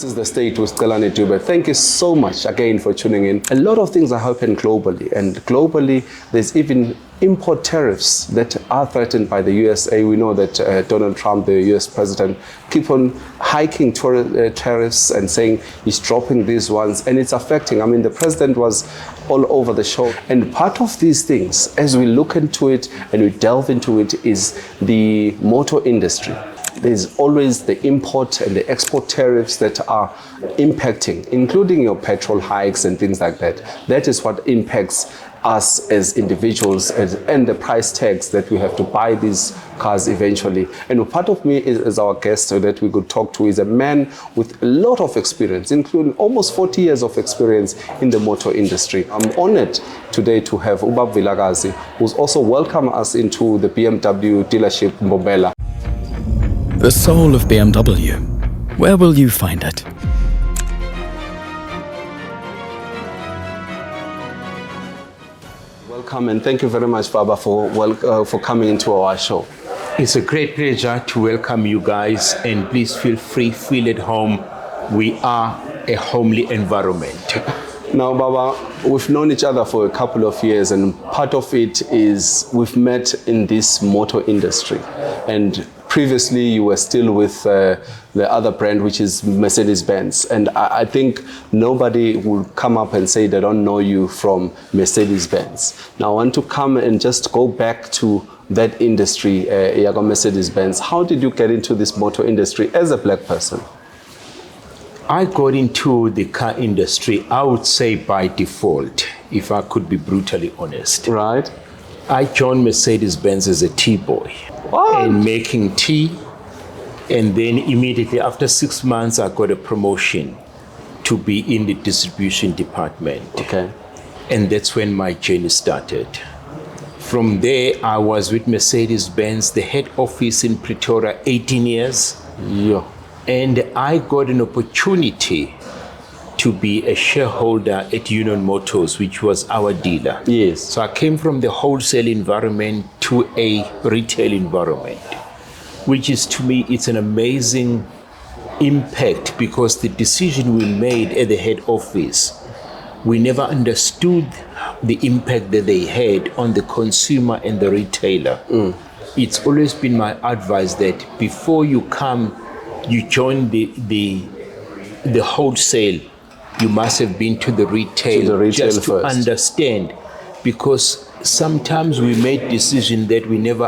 This is The State with Celani Dube. Thank you so much again for tuning in. A lot of things are happening globally, and globally there's even import tariffs that are threatened by the USA. We know that Donald Trump, the US president, keep on hiking tariffs and saying he's dropping these ones, and it's affecting. I mean, the president was all over the show. And part of these things, as we look into it and we delve into it, is the motor industry. There's always the import and the export tariffs that are impacting, including your petrol hikes and things like that. That is what impacts us as individuals and the price tags that we have to buy these cars eventually. And part of me is our guest so that we could talk to is a man with a lot of experience, including almost 40 years of experience in the motor industry. I'm honored today to have Cedrick Vilkazi, who's also welcomed us into the BMW dealership Mbombela. The soul of BMW. Where will you find it? Welcome, and thank you very much, Baba, for coming into our show. It's a great pleasure to welcome you guys, and please feel free, feel at home. We are a homely environment. Now, Baba, we've known each other for a couple of years, and part of it is we've met in this motor industry. And previously, you were still with the other brand, which is Mercedes-Benz. And I think nobody will come up and say they don't know you from Mercedes-Benz. Now, I want to come and just go back to that industry, Mercedes-Benz. How did you get into this motor industry as a black person? I got into the car industry, I would say by default, if I could be brutally honest. Right. I joined Mercedes-Benz as a tea boy. What? And making tea, and then immediately after 6 months I got a promotion to be in the distribution department. Okay. And that's when my journey started. From there I was with Mercedes-Benz, the head office in Pretoria, 18 years. Yeah. And I got an opportunity to be a shareholder at Union Motors, which was our dealer. Yes. So I came from the wholesale environment to a retail environment, which is, to me, it's an amazing impact, because the decision we made at the head office, we never understood the impact that they had on the consumer and the retailer. It's always been my advice that before you join the wholesale, you must have been to the retail, just to first understand, because sometimes we made decisions that we never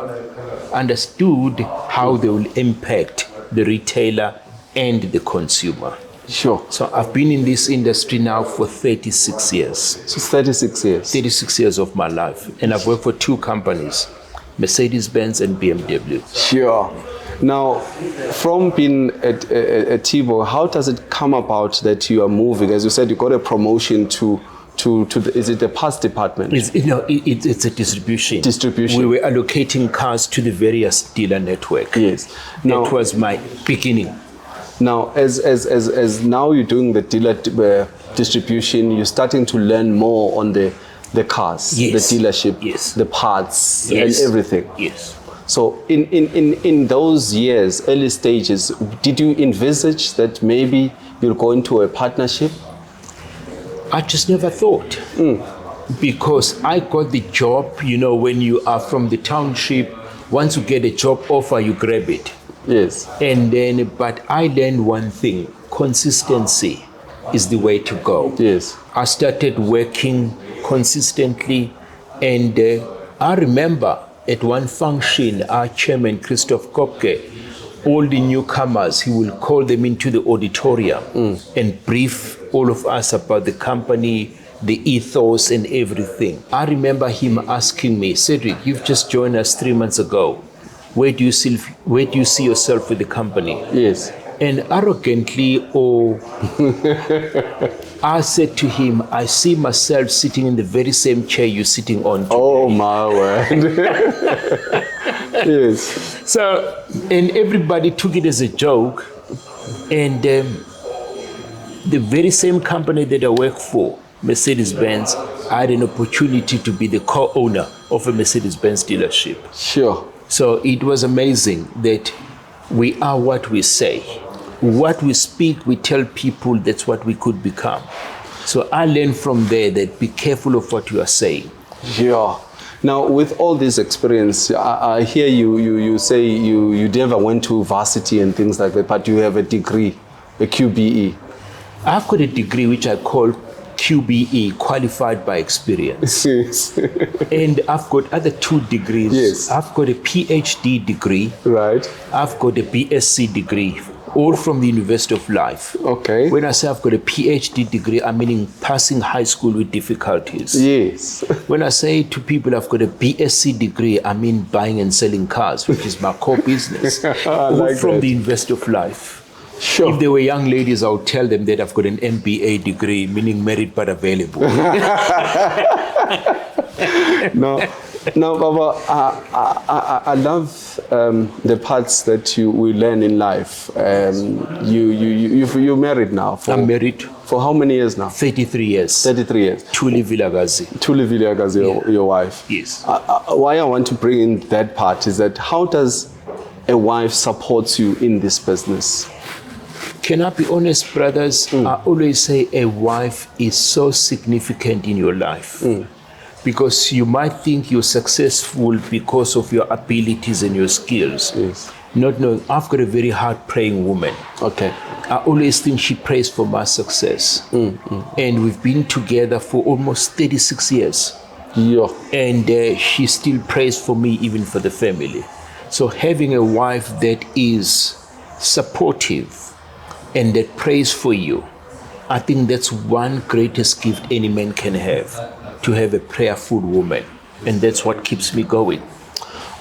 understood how they will impact the retailer and the consumer. Sure. So I've been in this industry now for 36 years. So 36 years. 36 years of my life. And I've worked for 2 companies, Mercedes-Benz and BMW. Sure. Now, from being at Tivo, how does it come about that you are moving? As you said, you got a promotion to is it the parts department? It's a distribution. Distribution. We were allocating cars to the various dealer network. Yes. Now, that was my beginning. Now, as now you're doing the dealer distribution, you're starting to learn more on the cars, yes, the dealership, yes, the parts, yes, and everything. Yes. So in those years, early stages, did you envisage that maybe you'll go into a partnership? I just never thought. Because I got the job, when you are from the township, once you get a job offer, you grab it. Yes. And then, but I learned one thing, consistency is the way to go. Yes. I started working consistently, and I remember at one function, our chairman, Christoph Kopke, all the newcomers, he will call them into the auditorium and brief all of us about the company, the ethos and everything. I remember him asking me, Cedrick, you've just joined us 3 months ago. Where do you see yourself with the company? Yes. And arrogantly, I said to him, I see myself sitting in the very same chair you're sitting on today. Oh my word. Yes. So, and everybody took it as a joke. And the very same company that I work for, Mercedes-Benz, I had an opportunity to be the co-owner of a Mercedes-Benz dealership. Sure. So it was amazing that we are what we say. What we speak, we tell people that's what we could become. So I learned from there that be careful of what you are saying. Yeah. Now, with all this experience, I hear you say you never went to varsity and things like that, but you have a degree, a QBE. I've got a degree which I call QBE, Qualified by Experience. Yes. And I've got other 2 degrees. Yes. I've got a PhD degree. Right. I've got a BSc degree, all from the University of Life. Okay. When I say I've got a PhD degree, I mean passing high school with difficulties. Yes. When I say to people I've got a BSc degree, I mean buying and selling cars, which is my core business. All like from that. the University of Life. Sure. If they were young ladies, I would tell them that I've got an MBA degree, meaning married but available. No, Baba, I love the parts that we learn in life. You're married now. I'm married. For how many years now? 33 years. 33 years. Lihle Vilkazi. Lihle Vilkazi, your wife. Yes. Why I want to bring in that part is that how does a wife support you in this business? Can I be honest, brothers? I always say a wife is so significant in your life. Because you might think you're successful because of your abilities and your skills. Yes. Not knowing, I've got a very hard praying woman. Okay. I always think she prays for my success. And we've been together for almost 36 years. Yeah. And she still prays for me, even for the family. So having a wife that is supportive and that prays for you, I think that's one greatest gift any man can have, to have a prayerful woman. And that's what keeps me going.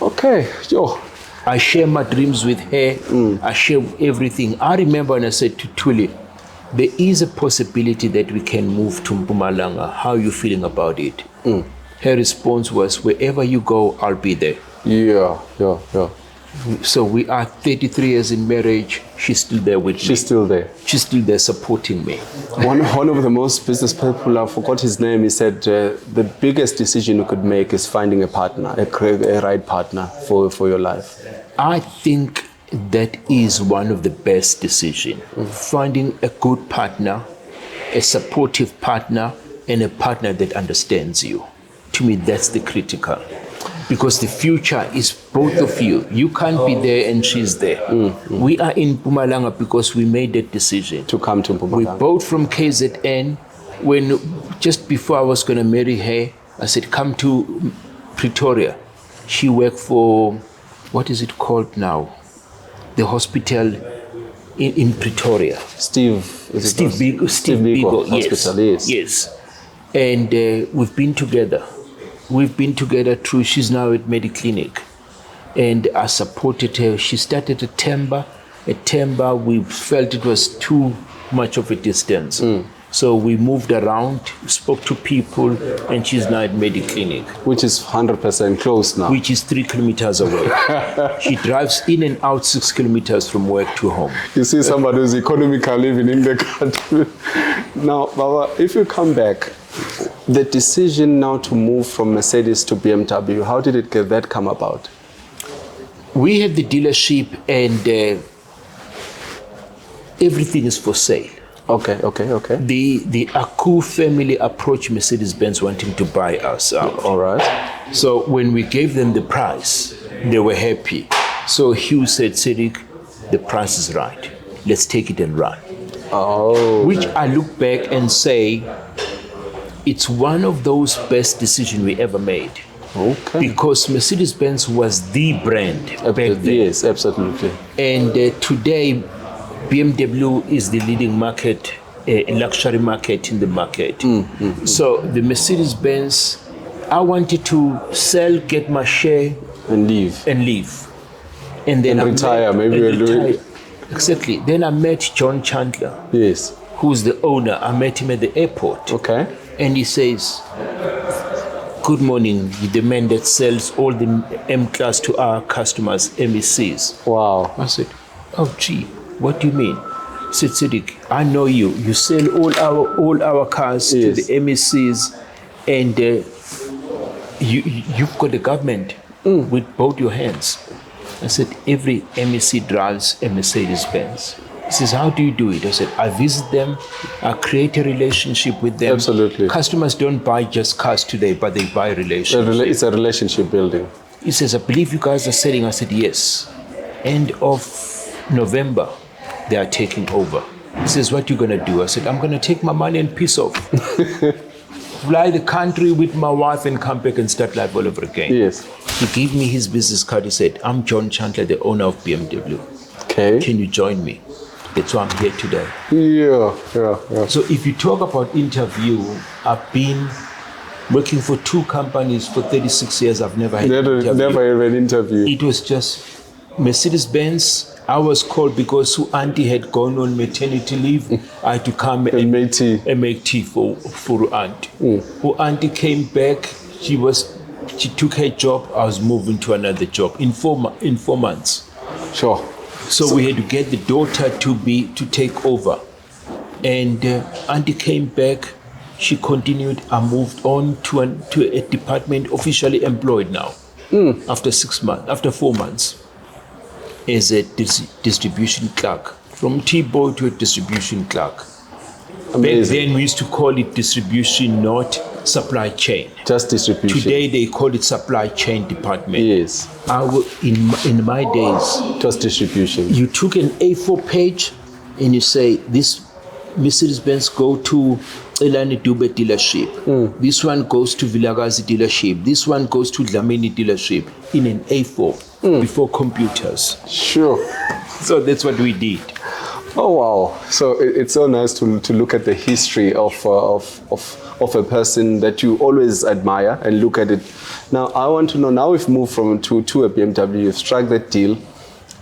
Okay. Yo. I share my dreams with her. I share everything. I remember when I said to Tuli, there is a possibility that we can move to Mpumalanga. How are you feeling about it? Her response was, wherever you go, I'll be there. Yeah. So we are 33 years in marriage. She's still there with me. She's still there. She's still there supporting me. One of the most business people, I forgot his name, he said the biggest decision you could make is finding a partner, a right partner for your life. I think that is one of the best decisions. Finding a good partner, a supportive partner, and a partner that understands you. To me, that's the critical. Because the future is both of you. You can't be there and she's there. We are in Mpumalanga because we made that decision. To come to Mpumalanga. We're both from KZN. When just before I was going to marry her, I said, come to Pretoria. She worked for, what is it called now? The hospital in Pretoria. Steve Biko Hospital, yes. And we've been together. We've been together through, she's now at Mediclinic. And I supported her. She started at Temba. At Temba, we felt it was too much of a distance. So we moved around, spoke to people, and she's now at Mediclinic. Which is 100% close now. Which is 3 kilometers away. She drives in and out 6 kilometers from work to home. You see somebody who's economical living in the country. Now, Baba, if you come back, the decision now to move from Mercedes to BMW, how did that come about? We had the dealership and everything is for sale. Okay. The Aku family approached Mercedes-Benz wanting to buy us out. All right. So when we gave them the price, they were happy. So Hugh said, Cedrick, the price is right. Let's take it and run. Oh. Which I look back and say, it's one of those best decisions we ever made. Okay. Because Mercedes-Benz was the brand back then. Yes, absolutely. And today, BMW is the leading market, luxury market in the market. So the Mercedes-Benz, I wanted to sell, get my share, and leave. And then retire, maybe we'll do it. Exactly. Then I met John Chandler. Yes. Who's the owner. I met him at the airport. Okay. And he says, good morning, the man that sells all the M-Class to our customers, MECs. Wow. I said, oh gee, what do you mean? He said, Cedrick, I know you. You sell all our cars to the MECs, and you've got the government with both your hands. I said, every MEC drives a Mercedes-Benz. He says, how do you do it? I said, I visit them, I create a relationship with them. Absolutely. Customers don't buy just cars today, but they buy relationships. It's a relationship building. He says, I believe you guys are selling. I said, yes. End of November, they are taking over. He says, what you going to do? I said, I'm going to take my money and piss off. Fly the country with my wife and come back and start life all over again. Yes. He gave me his business card. He said, I'm John Chandler, the owner of BMW. Okay. Can you join me? That's why I'm here today. Yeah. So if you talk about interview, I've been working for 2 companies for 36 years. I've never had an interview. Never had an interview. It was just Mercedes-Benz. I was called because auntie had gone on maternity leave. I had to come and make tea for auntie. Who auntie came back, she took her job. I was moving to another job in 4 months. Sure. So we had to get the daughter to take over. And auntie came back. She continued. I moved on to a department officially employed now. After 4 months. As a distribution clerk. From T-boy to a distribution clerk. Amazing. Back then we used to call it distribution, not supply chain. Just distribution. Today they call it supply chain department. Yes. In my days, just distribution. You took an A4 page and you say, this Mercedes-Benz go to Celani Dube dealership. This one goes to Vilkazi dealership. This one goes to Dlamini dealership in an A4 before computers. Sure. So that's what we did. Oh wow! So it's so nice to look at the history of a person that you always admire and look at it. Now I want to know. Now we've moved to a BMW. You've struck that deal.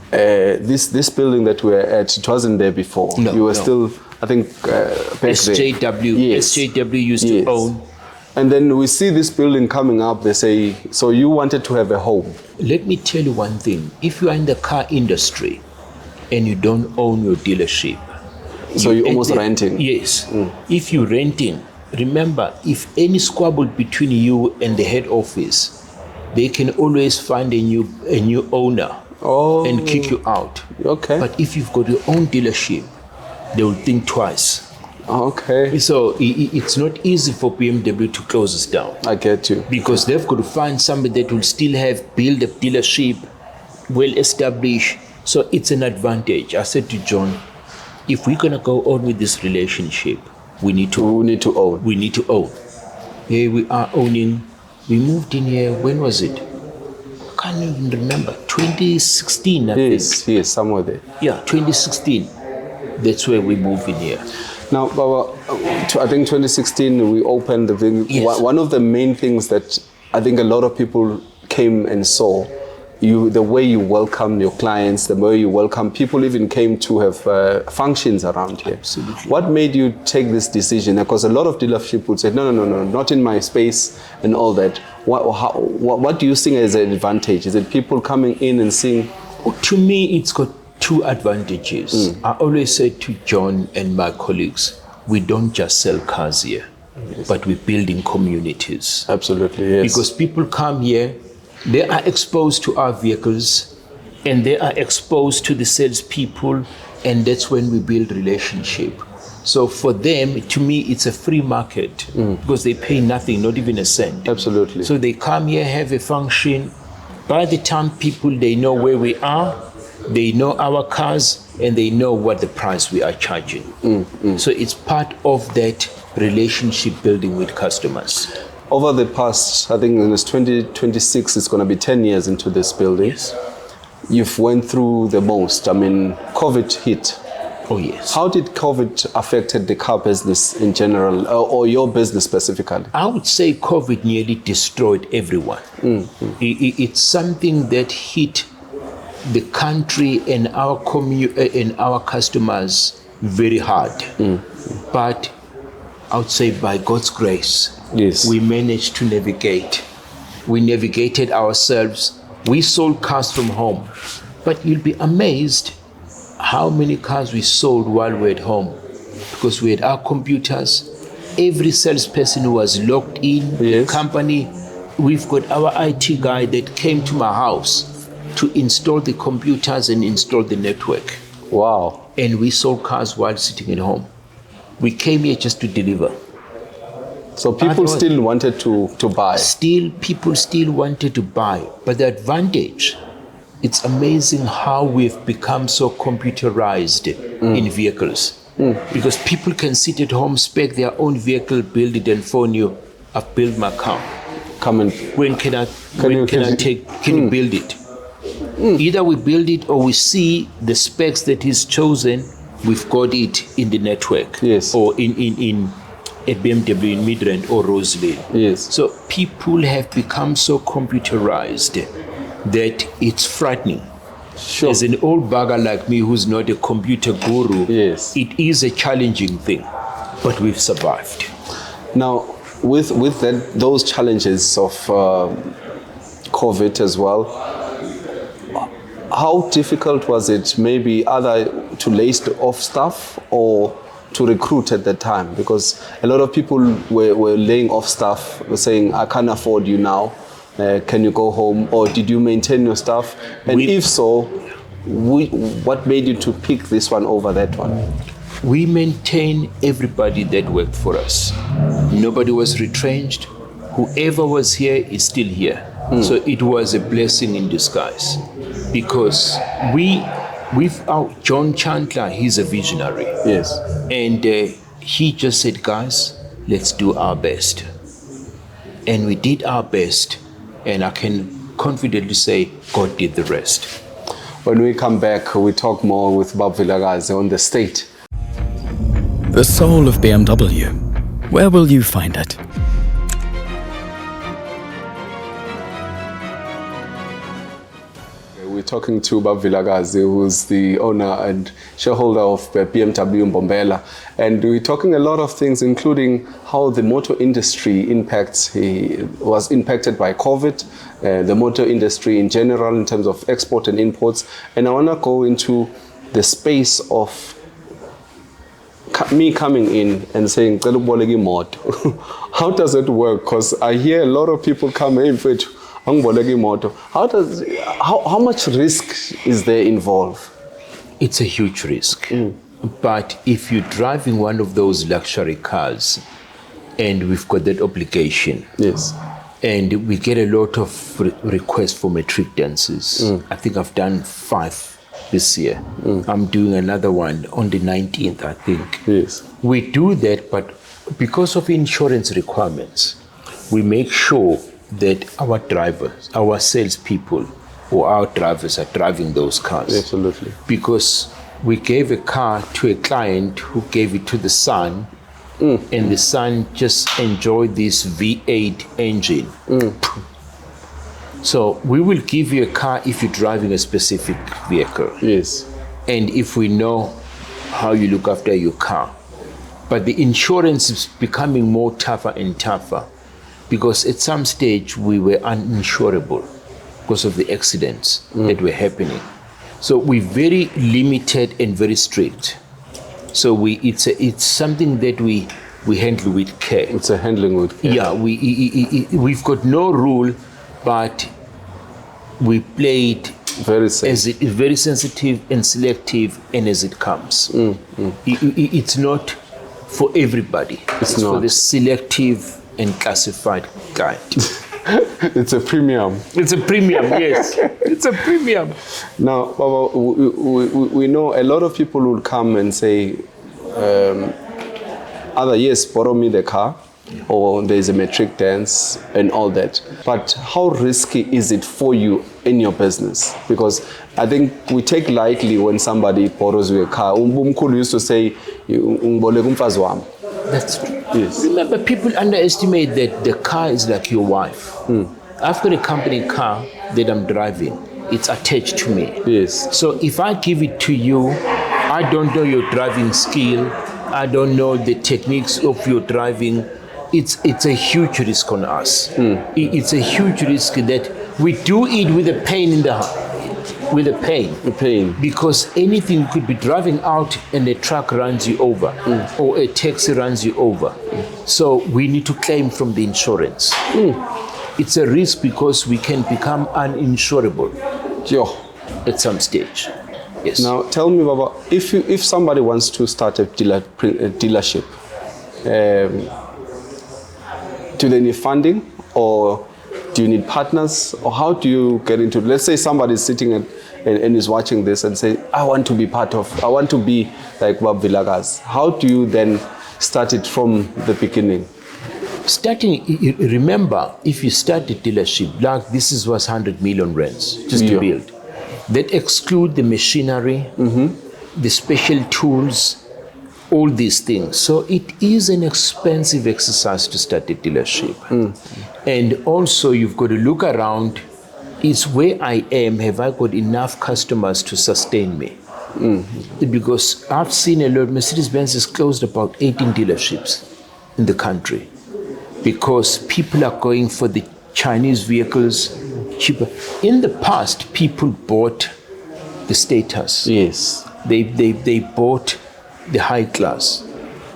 This building that we're at, it wasn't there before. No, you were still, I think, back SJW. Yes. SJW used to own. And then we see this building coming up. They say, so you wanted to have a home. Let me tell you one thing. If you are in the car industry and you don't own your dealership. So you're almost renting? Yes. If you're renting, remember, if any squabble between you and the head office, they can always find a new owner and kick you out. Okay. But if you've got your own dealership, they will think twice. Okay. So it's not easy for BMW to close us down. I get you. Because they've got to find somebody that will still build a dealership, well established. So it's an advantage. I said to John, if we're going to go on with this relationship, we need to own. We need to own. Here we are owning. We moved in here, when was it? I can't even remember. 2016, I think. Yes, somewhere there. Yeah, 2016. That's where we moved in here. Now, Baba, I think 2016 we opened the thing. Yes. One of the main things that I think a lot of people came and saw, the way you welcome your clients, the way you welcome people, even came to have functions around here. Absolutely. What made you take this decision? Because a lot of dealership would say, no, not in my space and all that. What do you think is an advantage? Is it people coming in and seeing? To me, it's got 2 advantages. I always say to John and my colleagues, we don't just sell cars here, but we're building communities. Absolutely, yes. Because people come here, they are exposed to our vehicles, and they are exposed to the salespeople, and that's when we build relationship. So for them, to me, it's a free market because they pay nothing, not even a cent. Absolutely. So they come here, have a function. By the time they know where we are, they know our cars, and they know what the price we are charging. So it's part of that relationship building with customers. Over the past, I think in this 2026, it's going to be 10 years into this building. Yes. You've went through the most. I mean, COVID hit. Oh, yes. How did COVID affected the car business in general, or your business specifically? I would say COVID nearly destroyed everyone. It's something that hit the country and our customers very hard. But I would say by God's grace, yes, we managed to navigate. We navigated ourselves. We sold cars from home. But you'll be amazed how many cars we sold while we were at home, because we had our computers. Every salesperson who was logged in the company, we've got our IT guy that came to my house to install the computers and install the network. Wow. And we sold cars while sitting at home. We came here just to deliver. So people still wanted to buy. People still wanted to buy. But the advantage, it's amazing how we've become so computerized in vehicles. Because people can sit at home, spec their own vehicle, build it, and phone you, I've built my car. Come and Can you build it? Either we build it or we see the specs that is chosen, we've got it in the network. Yes. Or in a BMW in Midrand or Roselyn. Yes. So people have become so computerized that it's frightening. Sure. As an old bugger like me who's not a computer guru, Yes. it is a challenging thing, but we've survived. Now, with those challenges of COVID as well, how difficult was it maybe either to lay off staff or to recruit at that time? Because a lot of people were laying off staff, were saying, I can't afford you now. Can you go home? Or did you maintain your staff? And if so, what made you to pick this one over that one? We maintain everybody that worked for us. Nobody was retrenched. Whoever was here is still here. So it was a blessing in disguise. Because with John Chandler, he's a visionary. Yes. And he just said, guys, let's do our best. And we did our best. And I can confidently say God did the rest. When we come back, we talk more with Bab Vilkazi on the state. The soul of BMW. Where will you find it? We're talking to Bab Vilkazi, who's the owner and shareholder of BMW Mbombela. And we're talking a lot of things, including how the motor industry was impacted by COVID, the motor industry in general in terms of export and imports. And I want to go into the space of me coming in and saying, how does it work? Because I hear a lot of people come in for it. How much risk is there involved? It's a huge risk. But if you're driving one of those luxury cars and we've got that obligation, yes, and we get a lot of requests for matric dances. I think I've done 5 this year. I'm doing another one on the 19th, I think. Yes. We do that, but because of insurance requirements, we make sure that our drivers, our salespeople, or our drivers are driving those cars. Absolutely. Because we gave a car to a client who gave it to the son, and the son just enjoyed this V8 engine. So we will give you a car if you're driving a specific vehicle. Yes. And if we know how you look after your car. But the insurance is becoming more tougher and tougher, because at some stage we were uninsurable because of the accidents that were happening. So we're very limited and very strict. So it's something that we handle with care. It's a handling with care. Yeah, we've got no rule, but we play it very safe. as it is very sensitive and selective, and as it comes. It's not for everybody. It's for the selective and classified client. It's a premium. It's a premium, yes. It's a premium. Now, Baba, we know a lot of people will come and say, either yes, borrow me the car, or there's a matric dance and all that. But how risky is it for you in your business? Because I think we take lightly when somebody borrows you a car. Umkhulu used to say, That's true. Yes. Remember, people underestimate that the car is like your wife. I've got a company car that I'm driving. It's attached to me. Yes. So if I give it to you, I don't know your driving skill. I don't know the techniques of your driving. It's a huge risk on us. It's a huge risk that we do it with a pain in the heart. With a pain. Because anything could be driving out and a truck runs you over, or a taxi runs you over. So we need to claim from the insurance. It's a risk because we can become uninsurable at some stage. Yes. Now, tell me, Baba, if somebody wants to start a dealership, do they need funding, or do you need partners, or how do you get into it? Let's say somebody is sitting and is watching this and say, I want to be like Bob Vilkazi. How do you then start it from the beginning? Remember, if you start a dealership, like this was 100 million rands just to build. That exclude the machinery, the special tools, all these things. So it is an expensive exercise to start a dealership. And also you've got to look around, is where I am, have I got enough customers to sustain me? Because I've seen a lot, Mercedes-Benz has closed about 18 dealerships in the country because people are going for the Chinese vehicles cheaper. In the past, people bought the status. Yes. They bought the high class.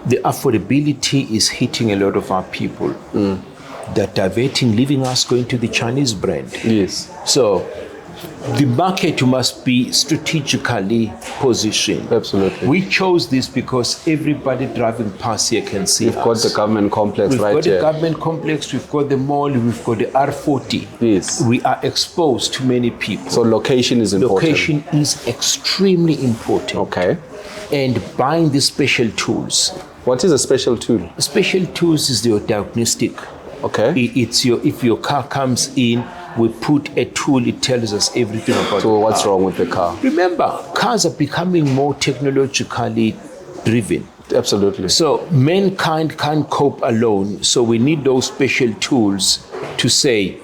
The affordability is hitting a lot of our people. They're diverting, leaving us going to the Chinese brand. Yes. So the market must be strategically positioned. Absolutely. We chose this because everybody driving past here can see us. We've got the government complex We've right got here. the government complex, we've got the mall, we've got the R40. Yes. We are exposed to many people. So location is important. Location is extremely important. Okay. And buying the special tools. What is a special tool? Special tools is your diagnostic. Okay. It's if your car comes in, we put a tool, it tells us everything about So the what's car. wrong with the car? Remember, cars are becoming more technologically driven. Absolutely. So mankind can't cope alone. So we need those special tools to say,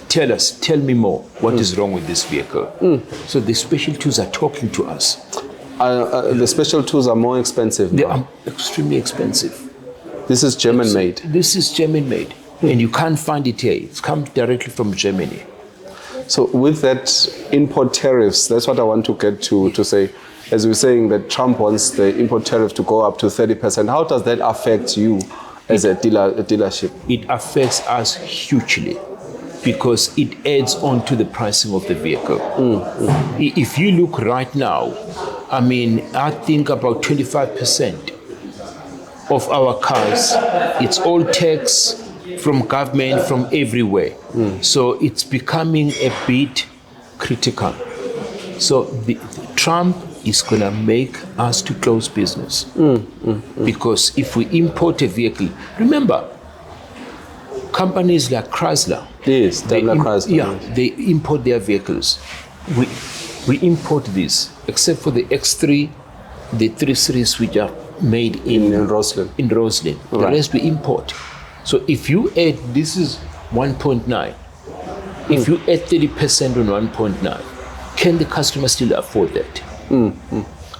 tell me more. What is wrong with this vehicle? So the special tools are talking to us. The special tools are more expensive now. They are extremely expensive. This is German made. This is German made. And you can't find it here. It's come directly from Germany. So with that import tariffs, that's what I want to get to say. As we're saying that Trump wants the import tariff to go up to 30%. How does that affect you as a dealership? It affects us hugely because it adds on to the pricing of the vehicle. If you look right now, I mean, I think about 25% of our cars, it's all tax from government, from everywhere. So it's becoming a bit critical. So Trump is going to make us to close business. Because if we import a vehicle, remember, companies like Chrysler, Yes, Chrysler. they import their vehicles. We import these, except for the X3, the 3 Series which are made in Roslyn. The Right. rest we import. So if you add, this is 1.9. If you add 30% on 1.9, can the customer still afford that?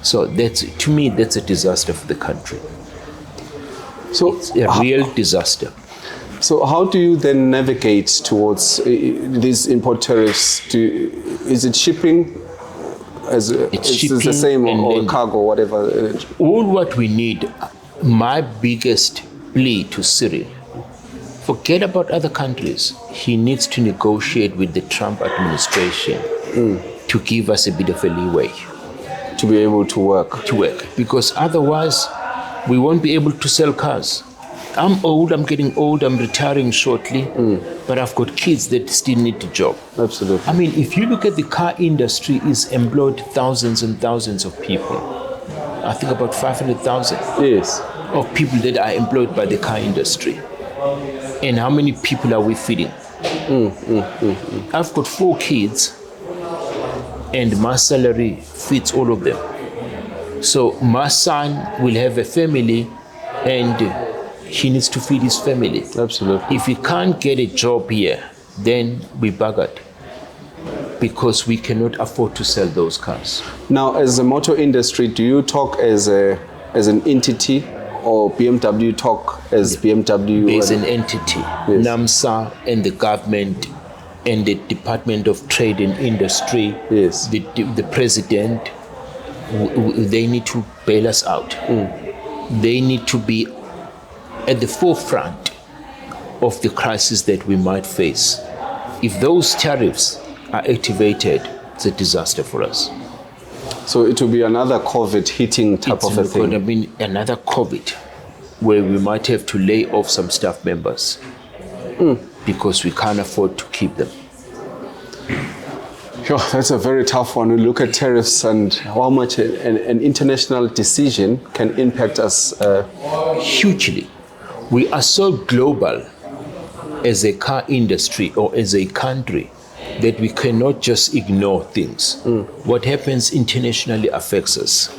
So to me, that's a disaster for the country. So It's a real disaster. So how do you then navigate towards these import tariffs? Is it shipping? It's shipping the same, and or then cargo, whatever? All what we need, my biggest plea to Cyril, forget about other countries. He needs to negotiate with the Trump administration to give us a bit of a leeway. To be able to work. Because otherwise we won't be able to sell cars. I'm old, I'm getting old, I'm retiring shortly, but I've got kids that still need a job. Absolutely. I mean, if you look at the car industry, it's employed thousands and thousands of people. I think about 500,000 Yes. of people that are employed by the car industry. And how many people are we feeding? I've got 4 kids, and my salary feeds all of them. So my son will have a family, and he needs to feed his family. Absolutely. If we can't get a job here, then we buggered, because we cannot afford to sell those cars. Now, as a motor industry, do you talk as an entity, or BMW talk as BMW? There's an entity, Yes. NAMSA, and the government, and the Department of Trade and Industry, Yes. the president. They need to bail us out. They need to be at the forefront of the crisis that we might face. If those tariffs are activated, it's a disaster for us. So it will be another COVID hitting type of a It's going to thing. be another COVID where we might have to lay off some staff members because we can't afford to keep them. Sure, that's a very tough one. We look at tariffs and how much an international decision can impact us. Hugely. We are so global as a car industry or as a country that we cannot just ignore things. What happens internationally affects us.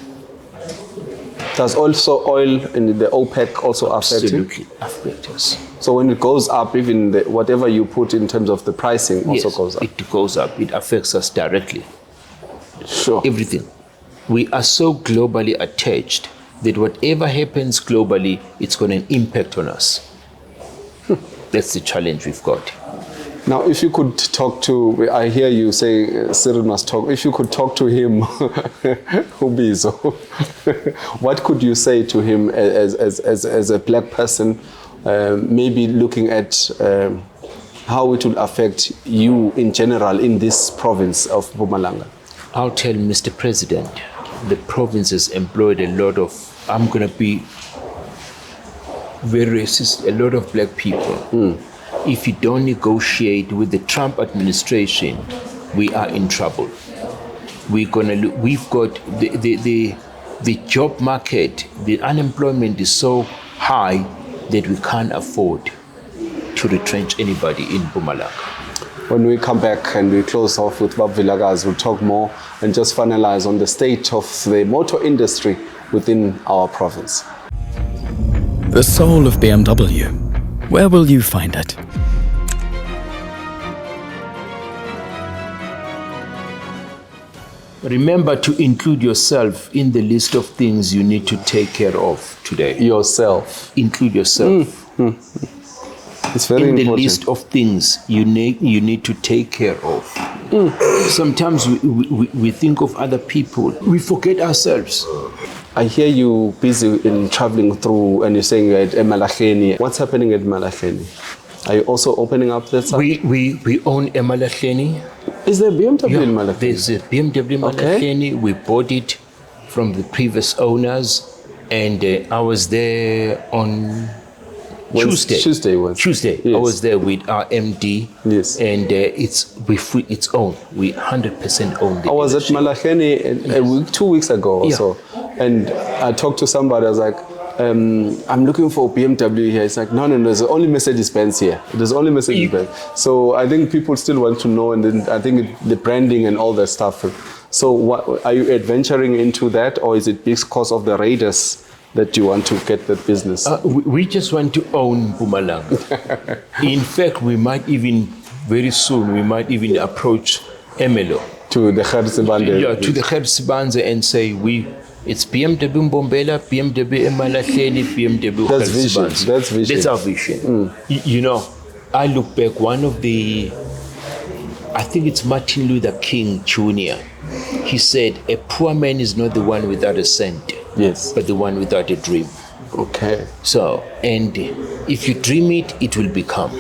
Does also oil in the OPEC also affect you? Absolutely affect us. So when it goes up, even whatever you put in terms of the pricing also goes up. It goes up. It affects us directly. Sure. Everything. We are so globally attached that whatever happens globally, it's going to impact on us. That's the challenge we've got. Now, if you could talk to, I hear you say Cyril must talk. If you could talk to him, Ubizo, what could you say to him as a black person, maybe looking at how it will affect you in general in this province of Mpumalanga? I'll tell Mr. President, the province has employed a lot of, I'm going to be very racist, a lot of black people. If you don't negotiate with the Trump administration, we are in trouble. We've got the job market, the unemployment is so high that we can't afford to retrench anybody in Mpumalanga. When we come back and we close off with Bab Vilkazi, we'll talk more and just finalize on the state of the motor industry within our province. The soul of BMW. Where will you find it? Remember to include yourself in the list of things you need to take care of today. Yourself. Include yourself. It's very in the important. list of things you need to take care of. Sometimes we think of other people. We forget ourselves. I hear you busy in traveling through, and you're saying you're at Emalahleni. What's happening at Emalahleni? Are you also opening up that side? We own Emalahleni. Is there BMW in Emalahleni? There's a BMW Emalahleni. We bought it from the previous owners, and I was there on Tuesday. Tuesday. Yes. I was there with our MD. Yes. And it's owned. We 100% own the I was at dealership. Emalahleni 2 weeks ago or so, and I talked to somebody. I was like, I'm looking for a BMW here. It's like, no, there's only Mercedes-Benz here. There's only Mercedes-Benz. So I think people still want to know, and then I think the branding and all that stuff. So what, are you adventuring into that, or is it because of the Raiders that you want to get that business? We just want to own Mpumalanga. In fact, we might even, very soon, we approach Emelo. To the Kharsibande. Yeah, to the Kharsibande and say, it's BMW Mbombela, BMW Emalahleni, BMW That's vision. Kharsibande. That's vision. That's our vision. You know, I look back, I think it's Martin Luther King Jr. He said, a poor man is not the one without a cent. Yes. But the one without a dream. Okay. So, and if you dream it, it will become.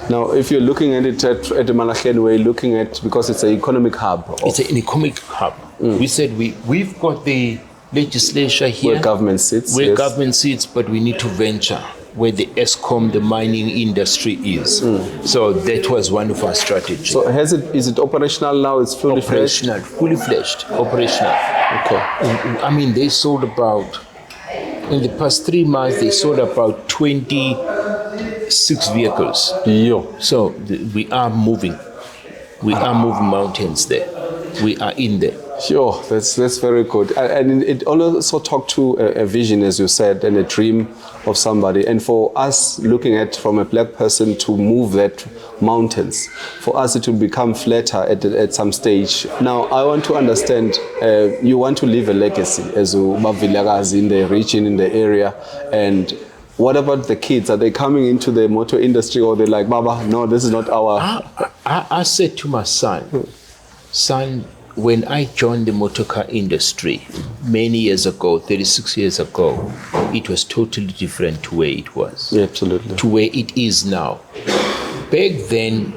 Now, if you're looking at it at Emalahleni, we're looking at, because it's an economic hub. It's an economic hub. We said we've got the legislature here. Where government sits. Where yes. government sits, but we need to venture where the ESCOM, the mining industry is. So that was one of our strategies. So is it operational now? It's fully fledged? Fully fledged, operational. Okay. I mean, they sold about, in the past 3 months, they sold about 26 vehicles. Yo. So we are moving. We are moving mountains there. We are in there. Sure, that's very good. And it also talked to a vision, as you said, and a dream of somebody. And for us, looking at from a black person to move that mountains, for us it will become flatter at some stage. Now, I want to understand, you want to leave a legacy as Bab Vilkazi in the region, in the area, and what about the kids? Are they coming into the motor industry, or they're like, Baba, no, this is not our... I said to my son, when I joined the motor car industry many years ago, 36 years ago, it was totally different to where it was. Yeah, absolutely. To where it is now. Back then,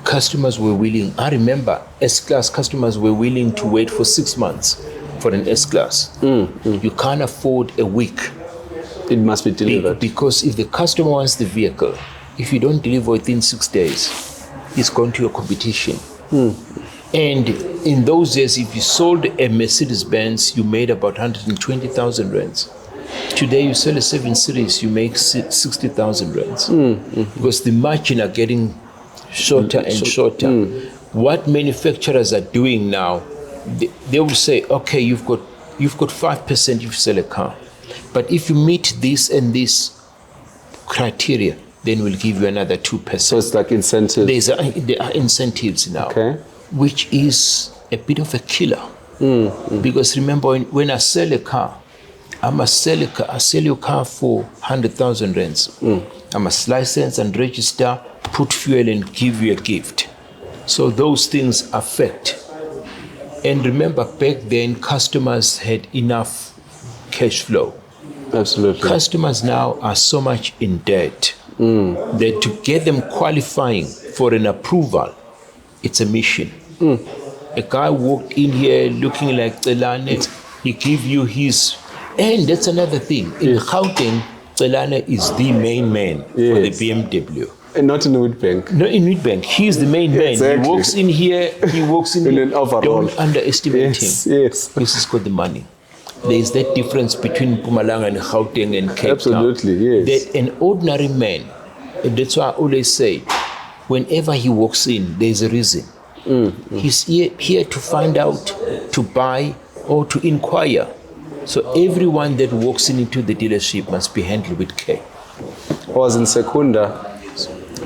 customers were willing, I remember S-Class customers were willing to wait for 6 months for an S-Class. You can't afford a week. It must be delivered. Because if the customer wants the vehicle, if you don't deliver within 6 days, it's gone to your competition. And in those days, if you sold a Mercedes-Benz, you made about 120,000 rands. Today, you sell a 7 Series, you make 60,000 rands. Because the margin are getting shorter and shorter. What manufacturers are doing now, they will say, okay, you've got 5% if you sell a car. But if you meet this and this criteria, then we'll give you another 2%. So it's like incentives. There are incentives now, Okay. which is a bit of a killer. Because remember, when I sell a car, I sell your car for 100,000 rands. I must license and register, put fuel and give you a gift. So those things affect. And remember, back then, customers had enough cash flow. Absolutely. Customers now are so much in debt that to get them qualifying for an approval, it's a mission. A guy walked in here looking like Celani, he give you his, and that's another thing. In Gauteng, Celani is the main man for the BMW. And not in Witbank. No, in Witbank, he's the main man. Exactly. He walks in here, In an overall. Don't underestimate him. Yes. This has got the money. There is that difference between Mpumalanga and Gauteng and Cape Absolutely, Town. yes. That an ordinary man, and that's why I always say, whenever he walks in, there's a reason. He's here to find out, to buy, or to inquire. So everyone that walks into the dealership must be handled with care. I was in Secunda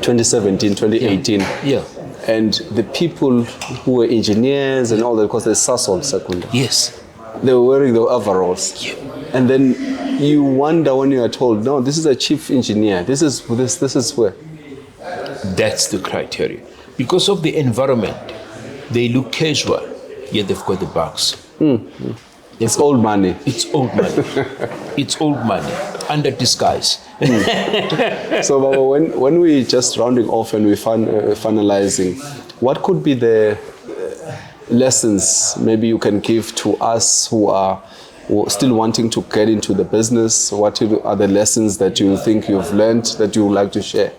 2017, 2018. Yeah. And the people who were engineers and all that, because there's Sasol Secunda. Yes. They were wearing the overalls. Yeah. And then you wonder when you are told, no, this is a chief engineer. This is where. That's the criteria. Because of the environment, they look casual, yet they've got the bucks. It's old money. It's old money. It's old money, under disguise. So Baba, when we just rounding off and we finalizing, what could be the lessons maybe you can give to us who are still wanting to get into the business? What are the lessons that you think you've learned that you would like to share?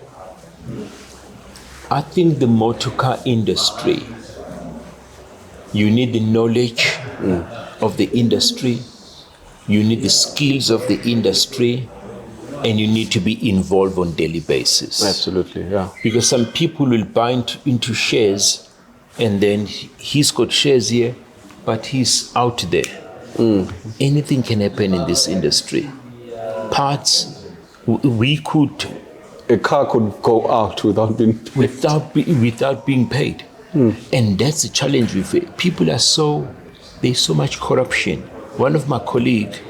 I think the motor car industry, you need the knowledge of the industry, you need the skills of the industry, and you need to be involved on daily basis. Absolutely, yeah. Because some people will buy into shares, and then he's got shares here, but he's out there. Anything can happen in this industry. Parts, we could... A car could go out without being paid. without being paid. And that's the challenge with it. People there's so much corruption. One of my colleagues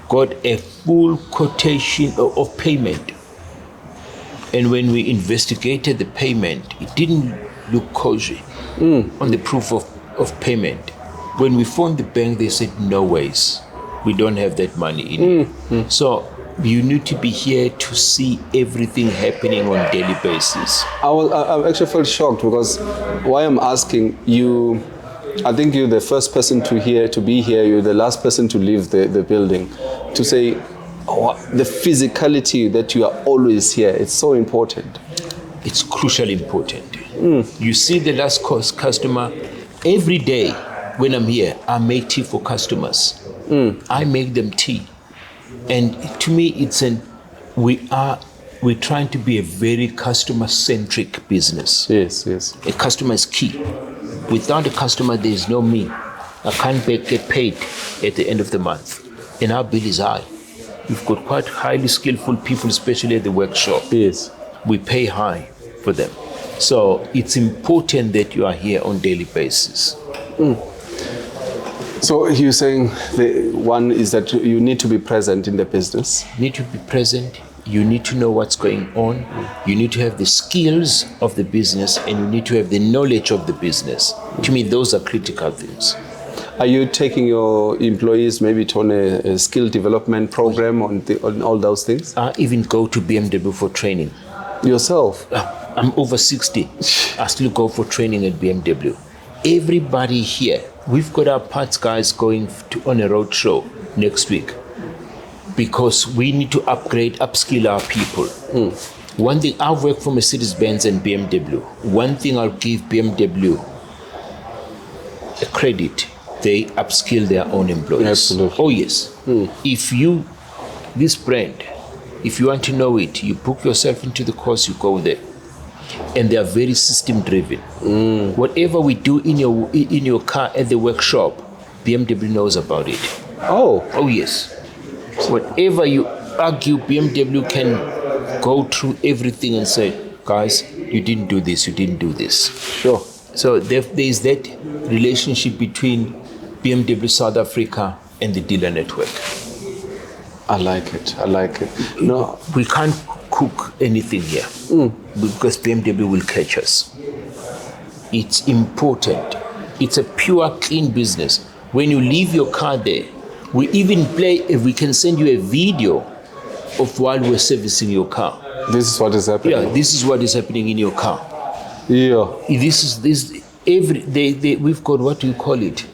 got a full quotation of payment. And when we investigated the payment, it didn't look kosher on the proof of payment. When we phoned the bank, they said, no ways. We don't have that money in it. So you need to be here to see everything happening on a daily basis. I actually felt shocked because why I'm asking you, I think you're the first person to be here, you're the last person to leave the building, to say the physicality that you are always here, it's so important. It's crucially important. You see the last customer, every day when I'm here, I make tea for customers. I make them tea. And to me, we're trying to be a very customer-centric business. Yes. A customer is key. Without a customer, there is no me. I can't get paid at the end of the month. And our bill is high. We've got quite highly skillful people, especially at the workshop. Yes. We pay high for them. So it's important that you are here on a daily basis. So you're saying the one is that you need to be present in the business. You need to be present. You need to know what's going on. You need to have the skills of the business, and you need to have the knowledge of the business. To me, those are critical things. Are you taking your employees maybe to on a skill development program on all those things? I even go to BMW for training. Yourself? I'm over 60. I still go for training at BMW. Everybody here we've got our parts guys going on a road show next week because we need to upskill our people. One thing, I've worked for Mercedes-Benz and BMW. One thing I'll give BMW a credit, they upskill their own employees. Absolutely. Oh yes. This brand, if you want to know it, you book yourself into the course, you go there. And they are very system driven. Whatever we do in your car at the workshop, BMW knows about it. Oh yes. Whatever you argue, BMW can go through everything and say, guys, you didn't do this, you didn't do this. Sure. So there is that relationship between BMW South Africa and the dealer network. I like it. No, we can't cook anything here because BMW will catch us. It's important. It's a pure, clean business. When you leave your car there, we even we can send you a video of while we're servicing your car. This is what is happening. Yeah, this is what is happening in your car. Yeah. We've got, what do you call it?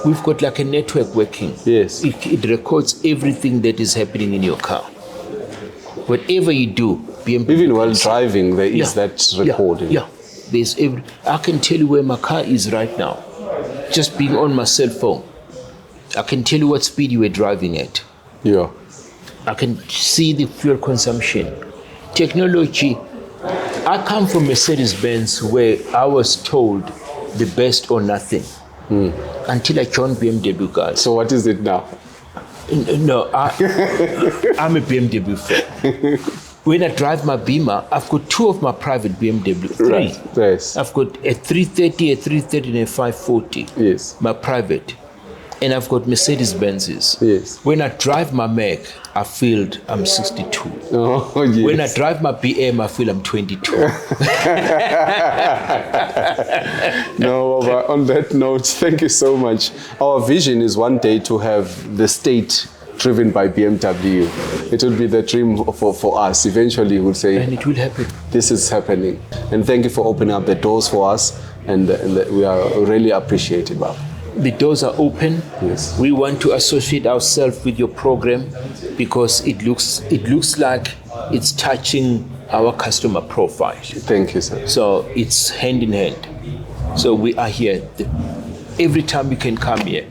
We've got like a network working. Yes. It records everything that is happening in your car. Whatever you do, BMW. Even while driving, there is that recording. Yeah. I can tell you where my car is right now. Just being on my cell phone. I can tell you what speed you were driving at. Yeah. I can see the fuel consumption. Technology. I come from Mercedes-Benz where I was told the best or nothing until I joined BMW guys. So what is it now? No, I'm a BMW fan. When I drive my Beamer, I've got two of my private BMW. Three. Right. Yes. I've got a 330, and a 540. Yes. My private. And I've got Mercedes-Benzes. Yes. When I drive my Mac, I feel I'm 62. Oh, yes. When I drive my BM, I feel I'm 22. No, but on that note, thank you so much. Our vision is one day to have the state driven by BMW. It will be the dream for us. Eventually, we'll say, and it will happen. This is happening. And thank you for opening up the doors for us. And we are really appreciative of it. The doors are open. Yes. We want to associate ourselves with your program because it looks like it's touching our customer profile. Thank you, sir. So it's hand in hand. So we are here. Every time you can come here.